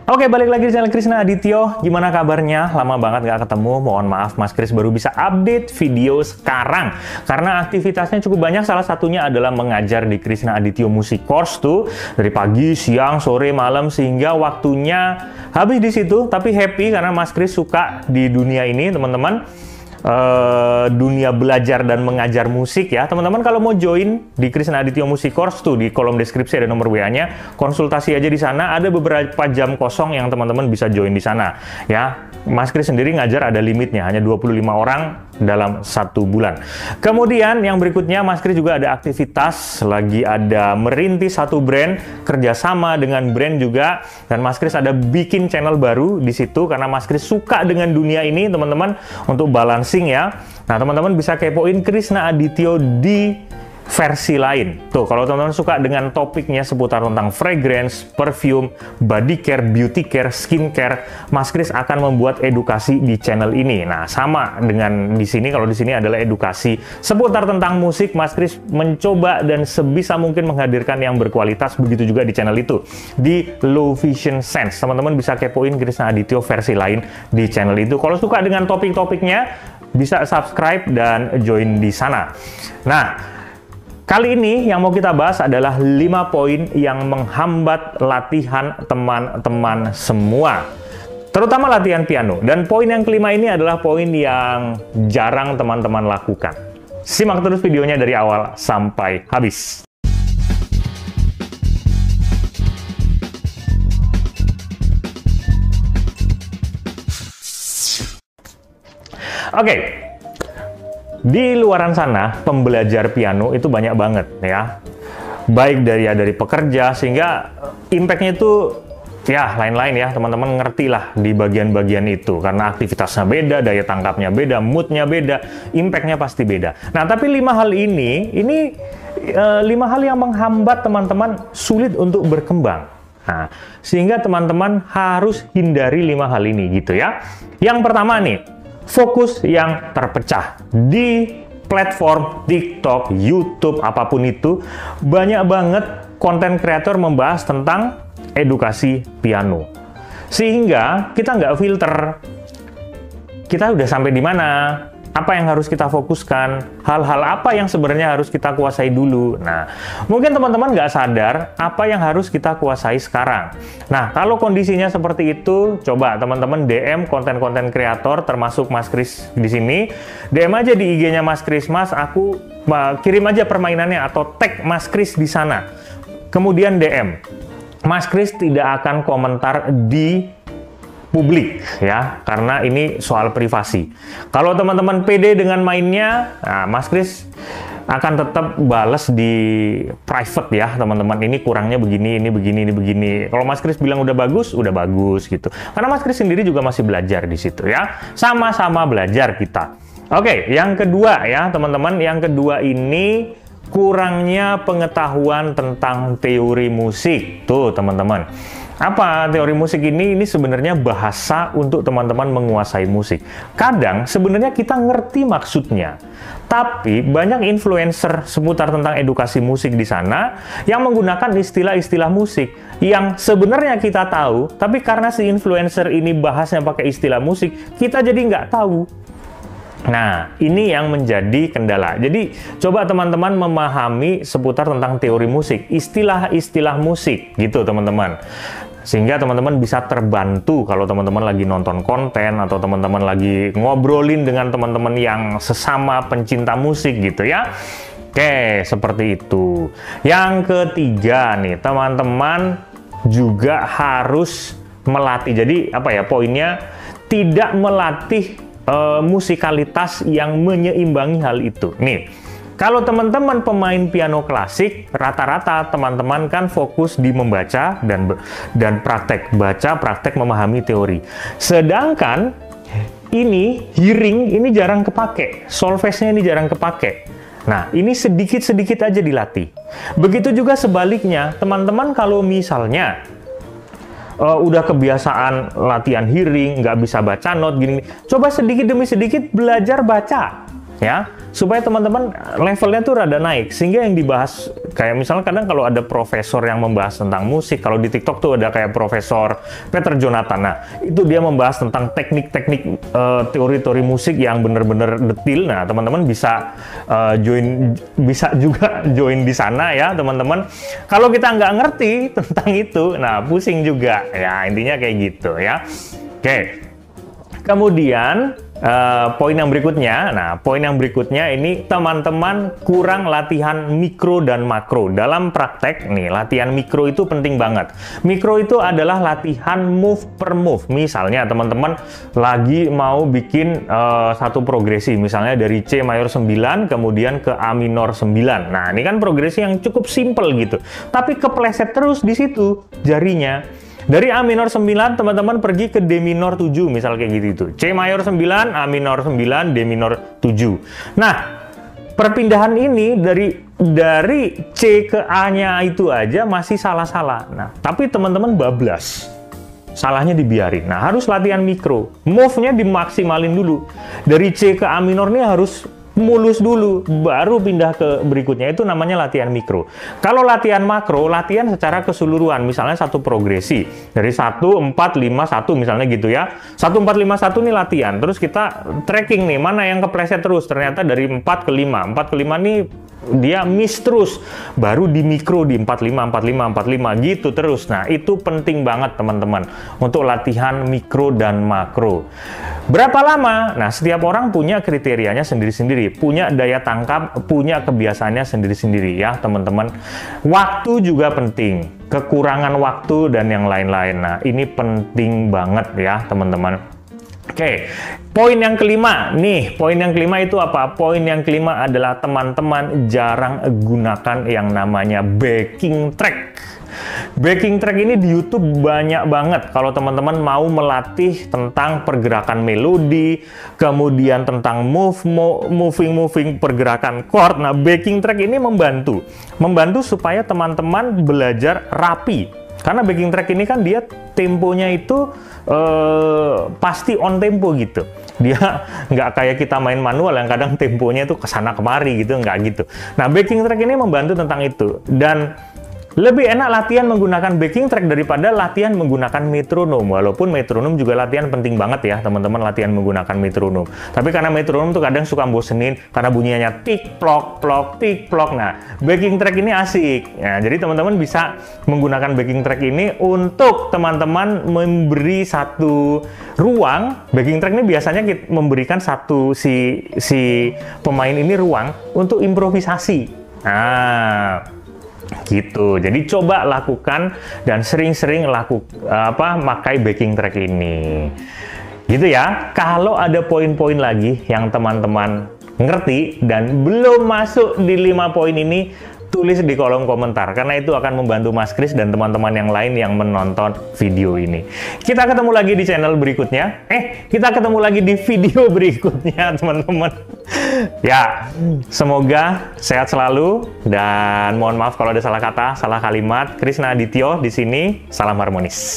Oke, balik lagi di channel Krisna Adityo. Gimana kabarnya? Lama banget nggak ketemu. Mohon maaf, Mas Kris baru bisa update video sekarang. Karena aktivitasnya cukup banyak. Salah satunya adalah mengajar di Krisna Adityo Music Course tuh. Dari pagi, siang, sore, malam. Sehingga waktunya habis di situ. Tapi happy karena Mas Kris suka di dunia ini, teman-teman. Dunia belajar dan mengajar musik ya. Teman-teman kalau mau join di Krisna Adityo Music Course tuh di kolom deskripsi ada nomor WA-nya. Konsultasi aja di sana. Ada beberapa jam kosong yang teman-teman bisa join di sana ya. Mas Kris sendiri ngajar ada limitnya, hanya 25 orang dalam 1 bulan. Kemudian yang berikutnya Mas Kris juga ada aktivitas, lagi ada merintis satu brand, kerjasama dengan brand juga, dan Mas Kris ada bikin channel baru di situ karena Mas Kris suka dengan dunia ini teman-teman untuk balancing ya. Nah teman-teman bisa kepoin Krisna Adityo di versi lain. Tuh, kalau teman-teman suka dengan topiknya seputar tentang fragrance, perfume, body care, beauty care, skin care, Mas Kris akan membuat edukasi di channel ini. Nah, sama dengan di sini, kalau di sini adalah edukasi seputar tentang musik, Mas Kris mencoba dan sebisa mungkin menghadirkan yang berkualitas, begitu juga di channel itu. Di Low Vision Sense, teman-teman bisa kepoin Krisna Adityo versi lain di channel itu. Kalau suka dengan topik-topiknya, bisa subscribe dan join di sana. Nah, kali ini yang mau kita bahas adalah 5 poin yang menghambat latihan teman-teman semua. Terutama latihan piano. Dan poin yang kelima ini adalah poin yang jarang teman-teman lakukan. Simak terus videonya dari awal sampai habis. Oke. Di luaran sana, pembelajar piano itu banyak banget ya. Baik dari pekerja, sehingga impact-nya itu ya lain-lain ya. Teman-teman ngerti lah di bagian-bagian itu. Karena aktivitasnya beda, daya tangkapnya beda, mood-nya beda, impact-nya pasti beda. Nah, tapi 5 hal ini 5 hal yang menghambat teman-teman sulit untuk berkembang. Nah, sehingga teman-teman harus hindari 5 hal ini gitu ya. Yang pertama nih, fokus yang terpecah. Di platform TikTok, YouTube, apapun itu, banyak banget konten kreator membahas tentang edukasi piano. Sehingga kita nggak filter, kita udah sampai di mana, apa yang harus kita fokuskan, hal-hal apa yang sebenarnya harus kita kuasai dulu. Nah, mungkin teman-teman nggak sadar apa yang harus kita kuasai sekarang. Nah, kalau kondisinya seperti itu, coba teman-teman DM konten-konten kreator, termasuk Mas Kris di sini. DM aja di IG-nya Mas Kris, Mas, aku kirim aja permainannya atau tag Mas Kris di sana. Kemudian DM. Mas Kris tidak akan komentar di publik ya, karena ini soal privasi. Kalau teman-teman pede dengan mainnya, nah, Mas Kris akan tetap balas di private ya, teman-teman. Ini kurangnya begini, ini begini, ini begini. Kalau Mas Kris bilang udah bagus gitu. Karena Mas Kris sendiri juga masih belajar di situ ya. Sama-sama belajar kita. Oke, yang kedua ya, teman-teman. Yang kedua ini kurangnya pengetahuan tentang teori musik. Tuh, teman-teman. Apa teori musik ini? Ini sebenarnya bahasa untuk teman-teman menguasai musik. Kadang sebenarnya kita ngerti maksudnya, tapi banyak influencer seputar tentang edukasi musik di sana yang menggunakan istilah-istilah musik yang sebenarnya kita tahu, tapi karena si influencer ini bahasnya pakai istilah musik, kita jadi nggak tahu. Nah, ini yang menjadi kendala. Jadi, coba teman-teman memahami seputar tentang teori musik, istilah-istilah musik, gitu teman-teman. Sehingga teman-teman bisa terbantu kalau teman-teman lagi nonton konten atau teman-teman lagi ngobrolin dengan teman-teman yang sesama pencinta musik gitu ya. Oke, seperti itu. Yang ketiga nih, teman-teman juga harus melatih. Jadi, apa ya, poinnya tidak melatih musikalitas yang menyeimbangi hal itu. Nih, kalau teman-teman pemain piano klasik, rata-rata teman-teman kan fokus di membaca dan praktek. Baca, praktek, memahami teori. Sedangkan ini, hearing, ini jarang kepake. Solfege-nya ini jarang kepake. Nah, ini sedikit-sedikit aja dilatih. Begitu juga sebaliknya, teman-teman kalau misalnya udah kebiasaan latihan hearing, nggak bisa baca not gini, coba sedikit demi sedikit belajar baca. ya, supaya teman-teman levelnya tuh rada naik, sehingga yang dibahas kayak misalnya kadang kalau ada profesor yang membahas tentang musik, kalau di TikTok tuh ada kayak Profesor Peter Jonathan, nah itu dia membahas tentang teknik-teknik teori-teori musik yang bener-bener detil. Nah teman-teman bisa bisa juga join di sana ya teman-teman. Kalau kita nggak ngerti tentang itu, nah pusing juga ya, intinya kayak gitu ya. Oke. Kemudian poin yang berikutnya, poin yang berikutnya ini teman-teman kurang latihan mikro dan makro. Dalam praktek nih, latihan mikro itu penting banget. Mikro itu adalah latihan move per move. Misalnya teman-teman lagi mau bikin satu progresi, misalnya dari C mayor 9 kemudian ke A minor 9. Nah, ini kan progresi yang cukup simple gitu. Tapi kepleset terus di situ jarinya. Dari A minor 9, teman-teman pergi ke D minor 7, misal kayak gitu. C mayor 9, A minor 9, D minor 7. Nah, perpindahan ini dari C ke A-nya itu aja masih salah-salah. Nah, tapi teman-teman bablas. Salahnya dibiarin. Nah, harus latihan mikro. Move-nya dimaksimalin dulu. Dari C ke A minor ini harus mulus dulu, baru pindah ke berikutnya. Itu namanya latihan mikro. Kalau latihan makro, latihan secara keseluruhan. Misalnya satu progresi dari 1, 4, 5, 1 misalnya gitu ya. 1, 4, 5, 1 nih latihan. Terus kita tracking nih, mana yang kepleset terus. Ternyata dari 4 ke 5. 4 ke 5 nih dia miss terus. Baru di mikro di 45, 45, 45 gitu terus. Nah, itu penting banget teman-teman untuk latihan mikro dan makro. Berapa lama? Nah, setiap orang punya kriterianya sendiri-sendiri, punya daya tangkap, punya kebiasaannya sendiri-sendiri ya, teman-teman. Waktu juga penting, kekurangan waktu dan yang lain-lain. Nah, ini penting banget ya, teman-teman. Oke, poin yang kelima nih, poin yang kelima itu apa? Poin yang kelima adalah teman-teman jarang gunakan yang namanya backing track. Backing track ini di YouTube banyak banget kalau teman-teman mau melatih tentang pergerakan melodi, kemudian tentang moving pergerakan chord. Nah, backing track ini membantu supaya teman-teman belajar rapi. Karena backing track ini kan dia temponya itu pasti on tempo gitu. Dia nggak kayak kita main manual yang kadang temponya itu kesana kemari gitu, nggak gitu. Nah, backing track ini membantu tentang itu. Dan lebih enak latihan menggunakan backing track daripada latihan menggunakan metronom. Walaupun metronom juga latihan penting banget ya, teman-teman, latihan menggunakan metronom. Tapi karena metronom tuh kadang suka bosenin karena bunyinya tik plok plok tik plok. Nah, backing track ini asik. Nah, jadi teman-teman bisa menggunakan backing track ini untuk teman-teman memberi satu ruang. Backing track ini biasanya kita memberikan si pemain ini ruang untuk improvisasi. Nah, gitu. Jadi coba lakukan dan sering-sering pakai backing track ini. Gitu ya. Kalau ada poin-poin lagi yang teman-teman ngerti dan belum masuk di 5 poin ini, tulis di kolom komentar karena itu akan membantu Mas Kris dan teman-teman yang lain yang menonton video ini. Kita ketemu lagi di channel berikutnya. Kita ketemu lagi di video berikutnya, teman-teman. Ya, semoga sehat selalu dan mohon maaf kalau ada salah kata, salah kalimat. Krisna Adityo di sini, salam harmonis.